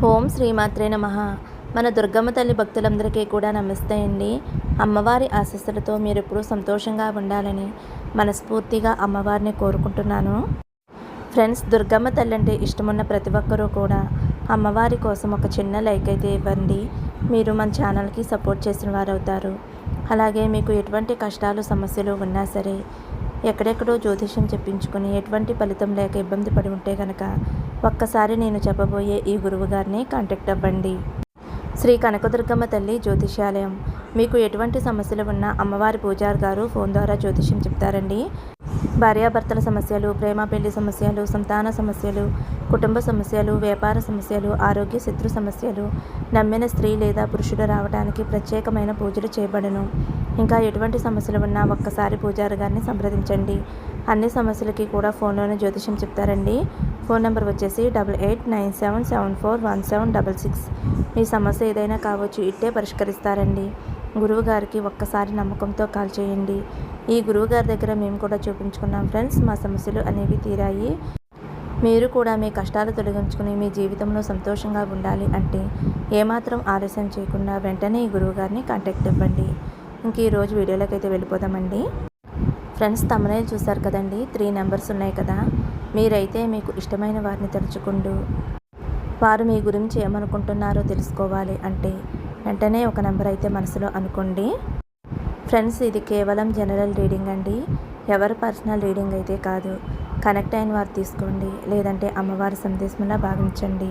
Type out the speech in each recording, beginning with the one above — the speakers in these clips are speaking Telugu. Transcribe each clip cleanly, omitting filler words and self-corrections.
ఓం శ్రీమాత్రే నమః. మన దుర్గమ్మ తల్లి భక్తులందరికీ కూడా నమస్తే అండి. అమ్మవారి ఆశీస్సులతో మీరు ఎప్పుడూ సంతోషంగా ఉండాలని మనస్ఫూర్తిగా అమ్మవారిని కోరుకుంటున్నాను. ఫ్రెండ్స్, దుర్గమ్మ తల్లి అంటే ఇష్టమున్న ప్రతి ఒక్కరూ కూడా అమ్మవారి కోసం ఒక చిన్న లైక్ అయితే ఇవ్వండి. మీరు మన ఛానల్కి సపోర్ట్ చేసిన వారు అవుతారు. అలాగే మీకు ఎటువంటి కష్టాలు సమస్యలు ఉన్నా సరే, ఎక్కడెక్కడో జ్యోతిష్యం చెప్పించుకుని ఎటువంటి ఫలితం లేక ఇబ్బంది పడి ఉంటే కనుక ఒక్కసారి నేను చెప్పబోయే ఈ గురువు గారిని కాంటాక్ట్ అవ్వండి. శ్రీ కనకదుర్గమ్మ తల్లి జ్యోతిష్యాలయం. మీకు ఎటువంటి సమస్యలు ఉన్నా అమ్మవారి పూజారి గారు ఫోన్ ద్వారా జ్యోతిష్యం చెప్తారండి. భార్యాభర్తల సమస్యలు, ప్రేమ పెళ్లి సమస్యలు, సంతాన సమస్యలు, కుటుంబ సమస్యలు, వ్యాపార సమస్యలు, ఆరోగ్య శత్రు సమస్యలు, నమ్మిన స్త్రీ లేదా పురుషుడు రావడానికి ప్రత్యేకమైన పూజలు చేయబడను. ఇంకా ఎటువంటి సమస్యలు ఉన్నా ఒక్కసారి పూజారి గారిని సంప్రదించండి. అన్ని సమస్యలకి కూడా ఫోన్లోనే జ్యోతిష్యం చెప్తారండి. ఫోన్ నెంబర్ వచ్చేసి 8897741766. మీ సమస్య ఏదైనా కావచ్చు, ఇట్టే పరిష్కరిస్తారండి. గురువు గారికి ఒక్కసారి నమ్మకంతో కాల్ చేయండి. ఈ గురువు గారి దగ్గర మేము కూడా చూపించుకున్నాం ఫ్రెండ్స్. మా సమస్యలు అనేవి తీరాయి. మీరు కూడా మీ కష్టాలు తొలగించుకుని మీ జీవితంలో సంతోషంగా ఉండాలి అంటే ఏమాత్రం ఆలస్యం చేయకుండా వెంటనే ఈ గురువు గారిని కాంటాక్ట్ ఇవ్వండి. ఇంక ఈరోజు వీడియోలోకి అయితే వెళ్ళిపోదామండి. ఫ్రెండ్స్, తమనేలు చూశారు కదండి, 3 నెంబర్స్ ఉన్నాయి కదా. మీరైతే మీకు ఇష్టమైన వారిని తలుచుకుంటూ వారు మీ గురించి ఏమనుకుంటున్నారో తెలుసుకోవాలి అంటే వెంటనే ఒక నెంబర్ అయితే మనసులో అనుకోండి. ఫ్రెండ్స్, ఇది కేవలం జనరల్ రీడింగ్ అండి. ఎవరి పర్సనల్ రీడింగ్ అయితే కాదు. కనెక్ట్ అయిన వారు తీసుకోండి, లేదంటే అమ్మవారి సందేశంలా భావించండి.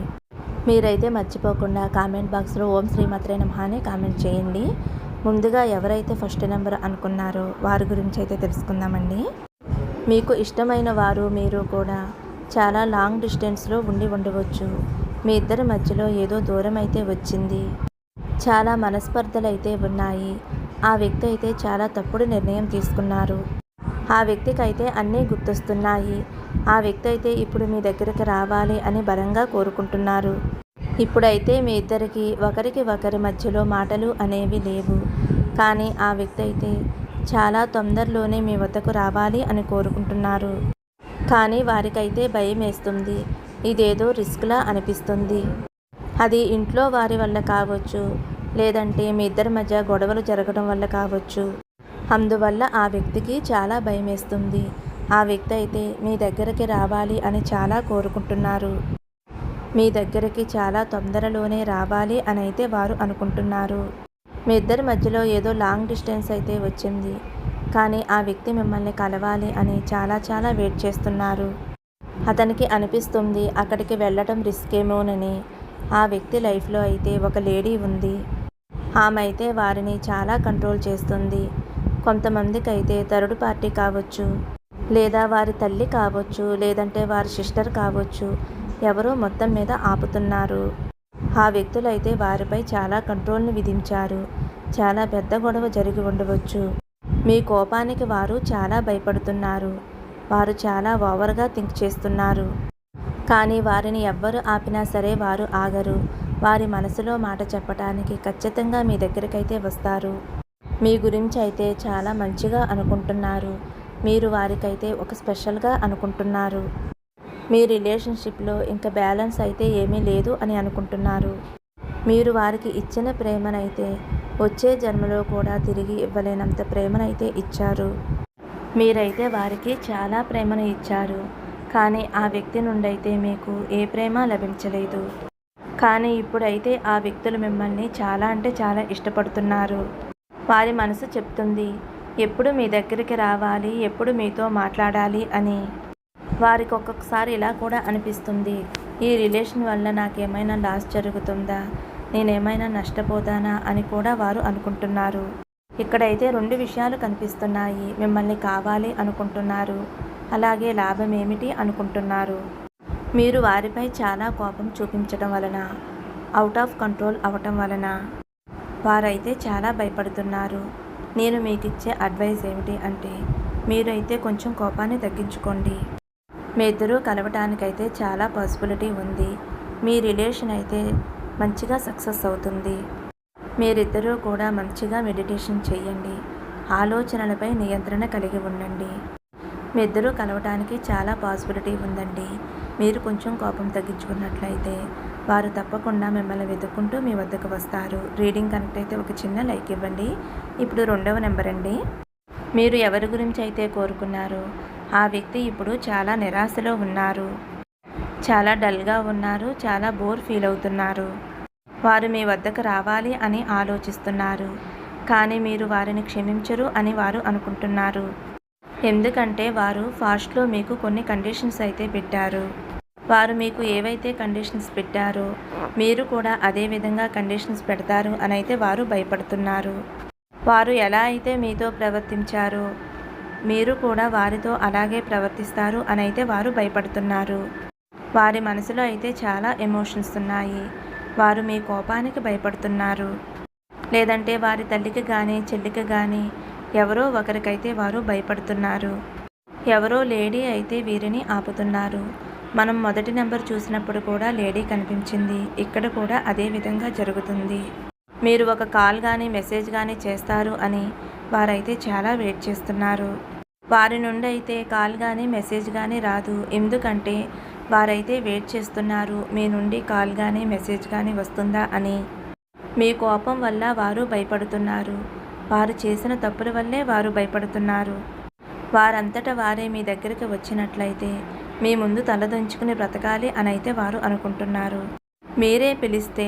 మీరైతే మర్చిపోకుండా కామెంట్ బాక్స్లో ఓం శ్రీమాత్రే నమః అని కామెంట్ చేయండి. ముందుగా ఎవరైతే ఫస్ట్ నెంబర్ అనుకున్నారో వారి గురించి అయితే తెలుసుకుందామండి. మీకు ఇష్టమైన వారు మీరు కూడా చాలా లాంగ్ డిస్టెన్స్లో ఉండవచ్చు. మీ ఇద్దరి మధ్యలో ఏదో దూరం అయితే వచ్చింది. చాలా మనస్పర్ధలు అయితే ఉన్నాయి. ఆ వ్యక్తి అయితే చాలా తప్పుడు నిర్ణయం తీసుకున్నారు. ఆ వ్యక్తికి అయితే అన్నీ గుర్తొస్తున్నాయి. ఆ వ్యక్తి అయితే ఇప్పుడు మీ దగ్గరికి రావాలి అని బలంగా కోరుకుంటున్నారు. ఇప్పుడైతే మీ ఇద్దరికి ఒకరికి ఒకరి మధ్యలో మాటలు అనేవి లేవు. కానీ ఆ వ్యక్తి అయితే చాలా తొందరలోనే మీ వద్దకు రావాలి అని కోరుకుంటున్నారు. కానీ వారికైతే భయం వేస్తుంది. ఇదేదో రిస్క్లా అనిపిస్తుంది. అది ఇంట్లో వారి వల్ల కావచ్చు, లేదంటే మీ ఇద్దరి మధ్య గొడవలు జరగడం వల్ల కావచ్చు. అందువల్ల ఆ వ్యక్తికి చాలా భయం వేస్తుంది. ఆ వ్యక్తి అయితే మీ దగ్గరికి రావాలి అని చాలా కోరుకుంటున్నారు. మీ దగ్గరికి చాలా తొందరలోనే రావాలి అని అయితే వారు అనుకుంటున్నారు. మీ ఇద్దరి మధ్యలో ఏదో లాంగ్ డిస్టెన్స్ అయితే వచ్చింది. కానీ ఆ వ్యక్తి మిమ్మల్ని కలవాలి అని చాలా వెయిట్ చేస్తున్నారు. అతనికి అనిపిస్తుంది అక్కడికి వెళ్ళటం రిస్క్ ఏమోనని. ఆ వ్యక్తి లైఫ్లో అయితే ఒక లేడీ ఉంది. ఆమె అయితే వారిని చాలా కంట్రోల్ చేస్తుంది. కొంతమందికి అయితే థర్డ్ పార్టీ కావచ్చు, లేదా వారి తల్లి కావచ్చు, లేదంటే వారి సిస్టర్ కావచ్చు. ఎవరో మొత్తం మీద ఆపుతున్నారు. ఆ వ్యక్తులైతే వారిపై చాలా కంట్రోల్ని విధించారు. చాలా పెద్ద గొడవ జరిగి ఉండవచ్చు. మీ కోపానికి వారు చాలా భయపడుతున్నారు. వారు చాలా ఓవర్గా థింక్ చేస్తున్నారు. కానీ వారిని ఎవ్వరు ఆపినా సరే వారు ఆగరు. వారి మనసులో మాట చెప్పడానికి ఖచ్చితంగా మీ దగ్గరికైతే వస్తారు. మీ గురించి అయితే చాలా మంచిగా అనుకుంటున్నారు. మీరు వారికైతే ఒక స్పెషల్గా అనుకుంటున్నారు. మీ రిలేషన్షిప్లో ఇంకా బ్యాలెన్స్ అయితే ఏమీ లేదు అని అనుకుంటున్నారు. మీరు వారికి ఇచ్చిన ప్రేమనైతే వచ్చే జన్మలో కూడా తిరిగి ఇవ్వలేనంత ప్రేమనైతే ఇచ్చారు. మీరైతే వారికి చాలా ప్రేమను ఇచ్చారు. కానీ ఆ వ్యక్తి నుండి అయితే మీకు ఏ ప్రేమ లభించలేదు. కానీ ఇప్పుడైతే ఆ వ్యక్తులు మిమ్మల్ని చాలా అంటే చాలా ఇష్టపడుతున్నారు. వారి మనసు చెప్తుంది ఎప్పుడు మీ దగ్గరికి రావాలి, ఎప్పుడు మీతో మాట్లాడాలి అని. వారికి ఒక్కొక్కసారి ఇలా కూడా అనిపిస్తుంది, ఈ రిలేషన్ వల్ల నాకేమైనా లాస్ జరుగుతుందా, నేనేమైనా నష్టపోతానా అని కూడా వారు అనుకుంటున్నారు. ఇక్కడైతే 2 విషయాలు కనిపిస్తున్నాయి. మిమ్మల్ని కావాలి అనుకుంటున్నారు, అలాగే లాభం ఏమిటి అనుకుంటున్నారు. మీరు వారిపై చాలా కోపం చూపించడం వలన, అవుట్ ఆఫ్ కంట్రోల్ అవటం వలన వారైతే చాలా భయపడుతున్నారు. నేను మీకు ఇచ్చే అడ్వైస్ ఏమిటి అంటే మీరైతే కొంచెం కోపాన్ని తగ్గించుకోండి. మీ ఇద్దరూ కలవటానికైతే చాలా పాసిబిలిటీ ఉంది. మీ రిలేషన్ అయితే మంచిగా సక్సెస్ అవుతుంది. మీరిద్దరూ కూడా మంచిగా మెడిటేషన్ చేయండి. ఆలోచనలపై నియంత్రణ కలిగి ఉండండి. మీ ఇద్దరూ కలవటానికి చాలా పాసిబిలిటీ ఉందండి. మీరు కొంచెం కోపం తగ్గించుకున్నట్లయితే వారు తప్పకుండా మిమ్మల్ని వెతుక్కుంటూ మీ వద్దకు వస్తారు. రీడింగ్ కనెక్ట్ అయితే ఒక చిన్న లైక్ ఇవ్వండి. ఇప్పుడు 2వ నెంబర్ అండి. మీరు ఎవరి గురించి అయితే కోరుకున్నారో ఆ వ్యక్తి ఇప్పుడు చాలా నిరాశలో ఉన్నారు. చాలా డల్గా ఉన్నారు. చాలా బోర్ ఫీల్ అవుతున్నారు. వారు మీ వద్దకు రావాలి అని ఆలోచిస్తున్నారు. కానీ మీరు వారిని క్షమించరు అని వారు అనుకుంటున్నారు. ఎందుకంటే వారు ఫాస్ట్లో మీకు కొన్ని కండిషన్స్ అయితే పెట్టారు. వారు మీకు ఏవైతే కండిషన్స్ పెట్టారో మీరు కూడా అదే విధంగా కండిషన్స్ పెడతారు అని అయితే వారు భయపడుతున్నారు. వారు ఎలా అయితే మీతో ప్రవర్తించారో మీరు కూడా వారితో అలాగే ప్రవర్తిస్తారు అని అయితే వారు భయపడుతున్నారు. వారి మనసులో అయితే చాలా ఎమోషన్స్ ఉన్నాయి. వారు మీ కోపానికి భయపడుతున్నారు. లేదంటే వారి తల్లికి కానీ చెల్లికి కానీ ఎవరో ఒకరికైతే వారు భయపడుతున్నారు. ఎవరో లేడీ అయితే వీరిని ఆపుతున్నారు. మనం మొదటి నెంబర్ చూసినప్పుడు కూడా లేడీ కనిపించింది. ఇక్కడ కూడా అదే విధంగా జరుగుతుంది. మీరు ఒక కాల్ కానీ మెసేజ్ కానీ చేస్తారు అని వారైతే చాలా వెయిట్ చేస్తున్నారు. వారి నుండి అయితే కాల్ కానీ మెసేజ్ కానీ రాదు. ఎందుకంటే వారైతే వెయిట్ చేస్తున్నారు మీ నుండి కాల్ కానీ మెసేజ్ కానీ వస్తుందా అని. మీ కోపం వల్ల వారు భయపడుతున్నారు. వారు చేసిన తప్పుల వల్లే వారు భయపడుతున్నారు. వారంతట వారే మీ దగ్గరికి వచ్చినట్లయితే మీ ముందు తలదించుకుని బ్రతకాలి అని అయితే వారు అనుకుంటున్నారు. మీరే పిలిస్తే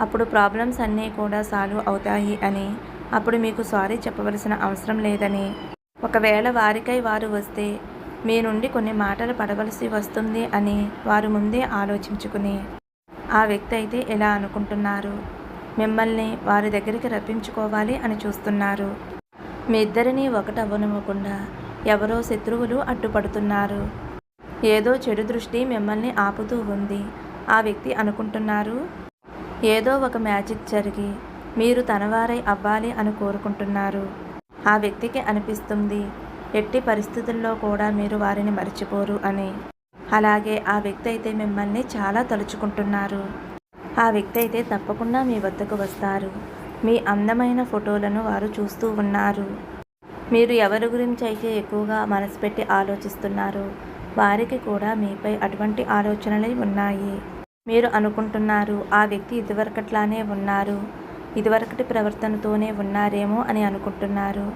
అప్పుడు ప్రాబ్లమ్స్ అన్నీ కూడా సాల్వ్ అవుతాయి అని, అప్పుడు మీకు సారీ చెప్పవలసిన అవసరం లేదని, ఒకవేళ వారికై వారు వస్తే మీ నుండి కొన్ని మాటలు పడవలసి వస్తుంది అని వారు ముందే ఆలోచించుకుని ఆ వ్యక్తి అయితే ఎలా అనుకుంటున్నారు. మిమ్మల్ని వారి దగ్గరికి రప్పించుకోవాలి అని చూస్తున్నారు. మీ ఇద్దరినీ ఒకటవ్వనివ్వకుండా ఎవరో శత్రువులు అడ్డుపడుతున్నారు. ఏదో చెడు దృష్టి మిమ్మల్ని ఆపుతూ ఉంది. ఆ వ్యక్తి అనుకుంటున్నారు ఏదో ఒక మ్యాజిక్ జరిగి మీరు తనవారై అవ్వాలి అని కోరుకుంటున్నారు. ఆ వ్యక్తికి అనిపిస్తుంది ఎట్టి పరిస్థితుల్లో కూడా మీరు వారిని మర్చిపోరు అని. అలాగే ఆ వ్యక్తి అయితే మిమ్మల్ని చాలా తలుచుకుంటున్నారు. ఆ వ్యక్తి అయితే తప్పకుండా మీ వద్దకు వస్తారు. మీ అందమైన ఫోటోలను వారు చూస్తూ ఉన్నారు. మీరు ఎవరి గురించి అయితే ఎక్కువగా మనసు పెట్టి ఆలోచిస్తున్నారో వారికి కూడా మీపై అటువంటి ఆలోచనలే ఉన్నాయి. మీరు అనుకుంటున్నారు ఆ వ్యక్తి ఇదివరకట్లానే ఉన్నారు, ఇదివరకటి ప్రవర్తనతోనే ఉన్నారేమో అని అనుకుంటున్నారు.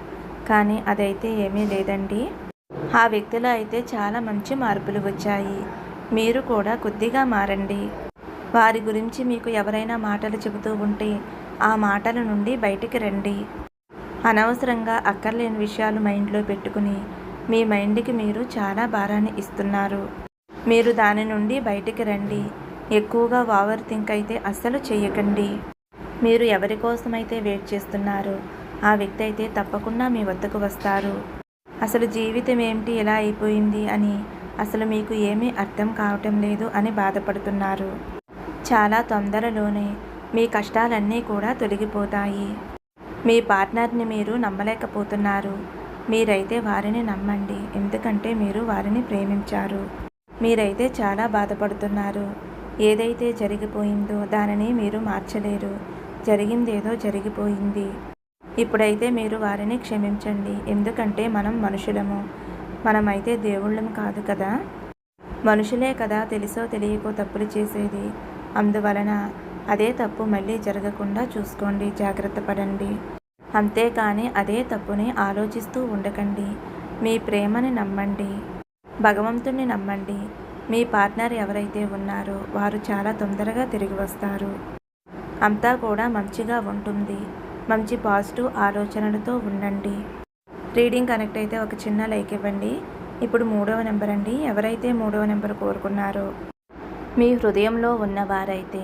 కానీ అదైతే ఏమీ లేదండి. ఆ వ్యక్తిలో అయితే చాలా మంచి మార్పులు వచ్చాయి. మీరు కూడా కొద్దిగా మారండి. వారి గురించి మీకు ఎవరైనా మాటలు చెబుతూ ఉంటే ఆ మాటల నుండి బయటికి రండి. అనవసరంగా అక్కర్లేని విషయాలు మైండ్లో పెట్టుకుని మీ మైండ్కి మీరు చాలా భారాన్ని ఇస్తున్నారు. మీరు దాని నుండి బయటికి రండి. ఎక్కువగా ఓవర్ థింక్ అయితే అస్సలు చేయకండి. మీరు ఎవరి కోసమైతే వెయిట్ చేస్తున్నారో ఆ వ్యక్తి అయితే తప్పకుండా మీ వద్దకు వస్తారు. అసలు జీవితం ఏమిటి ఎలా అయిపోయింది అని అసలు మీకు ఏమీ అర్థం కావటం లేదు అని బాధపడుతున్నారు. చాలా తొందరలోనే మీ కష్టాలన్నీ కూడా తొలగిపోతాయి. మీ పార్ట్నర్ని మీరు నమ్మలేకపోతున్నారు. మీరైతే వారిని నమ్మండి. ఎందుకంటే మీరు వారిని ప్రేమించారు. మీరైతే చాలా బాధపడుతున్నారు. ఏదైతే జరిగిపోయిందో దానిని మీరు మార్చలేరు. జరిగిందేదో జరిగిపోయింది. ఇప్పుడైతే మీరు వారిని క్షమించండి. ఎందుకంటే మనం మనుషులము. మనమైతే దేవుళ్ళం కాదు కదా. మనుషులే కదా తెలిసో తెలియకో తప్పులు చేసేది. అందువలన అదే తప్పు మళ్ళీ జరగకుండా చూసుకోండి. జాగ్రత్త పడండి. అంతేకాని అదే తప్పుని ఆలోచిస్తూ ఉండకండి. మీ ప్రేమని నమ్మండి. భగవంతుణ్ణి నమ్మండి. మీ పార్ట్నర్ ఎవరైతే ఉన్నారో వారు చాలా తొందరగా తిరిగి వస్తారు. అంతా కూడా మంచిగా ఉంటుంది. మంచి పాజిటివ్ ఆలోచనలతో ఉండండి. రీడింగ్ కనెక్ట్ అయితే ఒక చిన్న లైక్ ఇవ్వండి. ఇప్పుడు 3వ నెంబర్ అండి. ఎవరైతే 3వ నెంబర్ కోరుకున్నారో మీ హృదయంలో ఉన్నవారైతే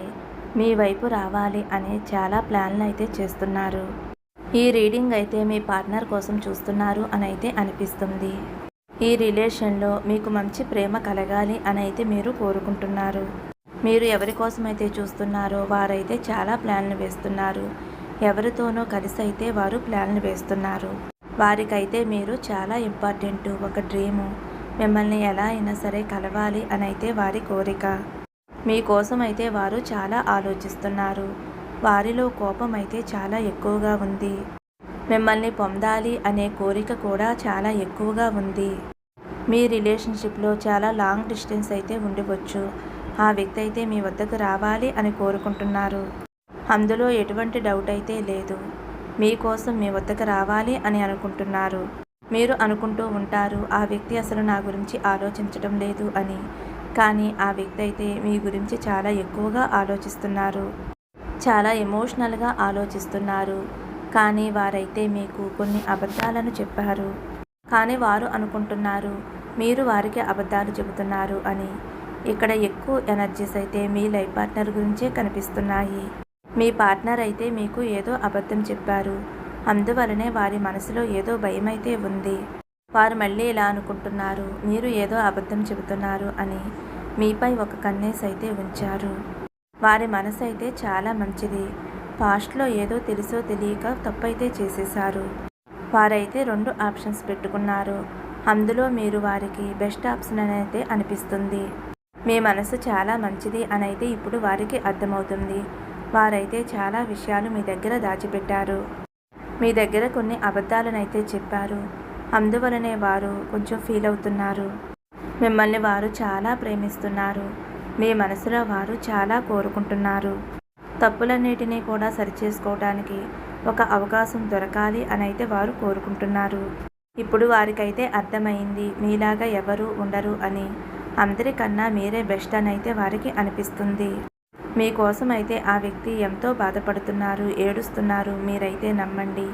మీ వైపు రావాలి అనే చాలా ప్లాన్లు అయితే చేస్తున్నారు. ఈ రీడింగ్ అయితే మీ పార్ట్నర్ కోసం చూస్తున్నారు అని అయితే అనిపిస్తుంది. ఈ రిలేషన్లో మీకు మంచి ప్రేమ కలగాలి అని అయితే మీరు కోరుకుంటున్నారు. మీరు ఎవరి కోసమైతే చూస్తున్నారో వారైతే చాలా ప్లాన్లు వేస్తున్నారు. ఎవరితోనో కలిసి అయితే వారు ప్లాన్లు వేస్తున్నారు. వారికైతే మీరు చాలా ఇంపార్టెంట్. ఒక డ్రీము. మిమ్మల్ని ఎలా అయినా సరే కలవాలి అని అయితే వారి కోరిక. మీకోసం అయితే వారు చాలా ఆలోచిస్తున్నారు. వారిలో కోపం అయితే చాలా ఎక్కువగా ఉంది. మిమ్మల్ని పొందాలి అనే కోరిక కూడా చాలా ఎక్కువగా ఉంది. మీ రిలేషన్షిప్లో చాలా లాంగ్ డిస్టెన్స్ అయితే ఉండవచ్చు. ఆ వ్యక్తి అయితే మీ వద్దకు రావాలి అని కోరుకుంటున్నారు. అందులో ఎటువంటి డౌట్ అయితే లేదు. మీకోసం మీ వద్దకు రావాలి అని అనుకుంటున్నారు. మీరు అనుకుంటూ ఉంటారు, ఆ వ్యక్తి అసలు నా గురించి ఆలోచించడం లేదు అని. కానీ ఆ వ్యక్తి అయితే మీ గురించి చాలా ఎక్కువగా ఆలోచిస్తున్నారు. చాలా ఎమోషనల్గా ఆలోచిస్తున్నారు. కానీ వారైతే మీకు కొన్ని అబద్ధాలను చెప్పారు. కానీ వారు అనుకుంటున్నారు మీరు వారికి అబద్ధాలు చెబుతున్నారు అని. ఇక్కడ ఎక్కువ ఎనర్జీస్ అయితే మీ లైఫ్ పార్ట్నర్ గురించే కనిపిస్తున్నాయి. మీ పార్ట్నర్ అయితే మీకు ఏదో అబద్ధం చెప్పారు. అందువలనే వారి మనసులో ఏదో భయమైతే ఉంది. వారు మళ్ళీ ఇలా అనుకుంటున్నారు మీరు ఏదో అబద్ధం చెబుతున్నారు అని. మీపై ఒక కన్నేసి అయితే ఉంచారు. వారి మనసు అయితే చాలా మంచిది. పాస్ట్లో ఏదో తెలుసో తెలియక తప్పైతే చేసేశారు. వారైతే 2 ఆప్షన్స్ పెట్టుకున్నారు. అందులో మీరు వారికి బెస్ట్ ఆప్షన్ అయితే అనిపిస్తుంది. మీ మనసు చాలా మంచిది అనైతే ఇప్పుడు వారికి అర్థమవుతుంది. వారైతే చాలా విషయాలు మీ దగ్గర దాచిపెట్టారు. మీ దగ్గర కొన్ని అబద్ధాలనైతే చెప్పారు. అందువలనే వారు కొంచెం ఫీల్ అవుతున్నారు. మిమ్మల్ని వారు చాలా ప్రేమిస్తున్నారు. మీ మనసులో వారు చాలా కోరుకుంటున్నారు. తప్పులన్నిటినీ కూడా సరిచేసుకోవడానికి ఒక అవకాశం దొరకాలి అనైతే వారు కోరుకుంటున్నారు. ఇప్పుడు వారికైతే అర్థమైంది మీలాగా ఎవరు ఉండరు అని. అందరికన్నా మీరే బెస్ట్ అనైతే వారికి అనిపిస్తుంది. మీకోసం అయితే ఆ వ్యక్తి ఎంతో బాధపడుతున్నారు, ఏడుస్తున్నారు. మీరైతే నమ్మండి,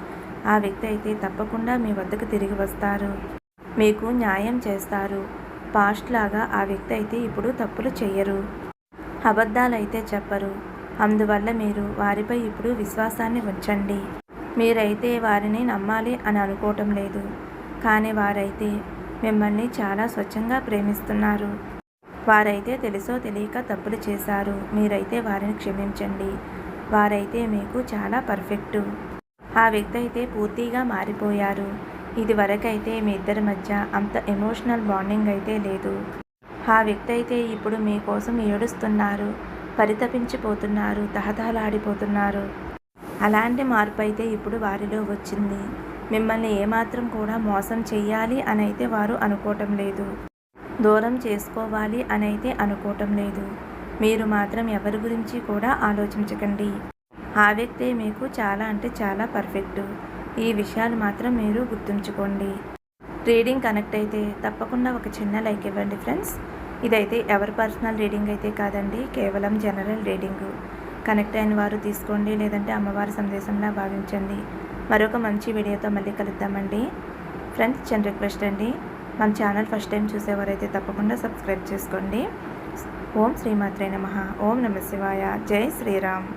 ఆ వ్యక్తి అయితే తప్పకుండా మీ వద్దకు తిరిగి వస్తారు. మీకు న్యాయం చేస్తారు. పాస్ట్ లాగా ఆ వ్యక్తి అయితే ఇప్పుడు తప్పులు చెయ్యరు, అబద్ధాలైతే చెప్పరు. అందువల్ల మీరు వారిపై ఇప్పుడు విశ్వాసాన్ని ఉంచండి. మీరైతే వారిని నమ్మాలి అని అనుకోవటం లేదు. కానీ వారైతే మిమ్మల్ని చాలా స్వచ్ఛంగా ప్రేమిస్తున్నారు. వారైతే తెలుసో తెలియక తప్పులు చేశారు. మీరైతే వారిని క్షమించండి. వారైతే మీకు చాలా పర్ఫెక్టు. ఆ వ్యక్తి అయితే పూర్తిగా మారిపోయారు. ఇది వరకైతే మీ ఇద్దరి మధ్య అంత ఎమోషనల్ బాండింగ్ అయితే లేదు. ఆ వ్యక్తి అయితే ఇప్పుడు మీకోసం ఏడుస్తున్నారు, పరితపించిపోతున్నారు, తహతహలాడిపోతున్నారు. అలాంటి మార్పు అయితే ఇప్పుడు వారిలో వచ్చింది. మిమ్మల్ని ఏమాత్రం కూడా మోసం చెయ్యాలి అనైతే వారు అనుకోవటం లేదు. దూరం చేసుకోవాలి అనైతే అనుకోవటం లేదు. మీరు మాత్రం ఎవరి గురించి కూడా ఆలోచించకండి. ఆ వ్యక్తే మీకు చాలా అంటే చాలా పర్ఫెక్టు. ఈ విషయాలు మాత్రం మీరు గుర్తుంచుకోండి. రీడింగ్ కనెక్ట్ అయితే తప్పకుండా ఒక చిన్న లైక్ ఇవ్వండి ఫ్రెండ్స్. ఇదైతే ఎవరి పర్సనల్ రీడింగ్ అయితే కాదండి, కేవలం జనరల్ రీడింగు. కనెక్ట్ అయిన వారు తీసుకోండి, లేదంటే అమ్మవారి సందేశంలా భావించండి. మరొక మంచి వీడియోతో మళ్ళీ కలుద్దామండి. ఫ్రెండ్స్, చిన్న రిక్వెస్ట్ అండి, మన ఛానల్ ఫస్ట్ టైం చూసేవారైతే తప్పకుండా సబ్స్క్రైబ్ చేసుకోండి. ఓం శ్రీమాత్రే నమః. ఓం నమః శివాయ. జై శ్రీరామ్.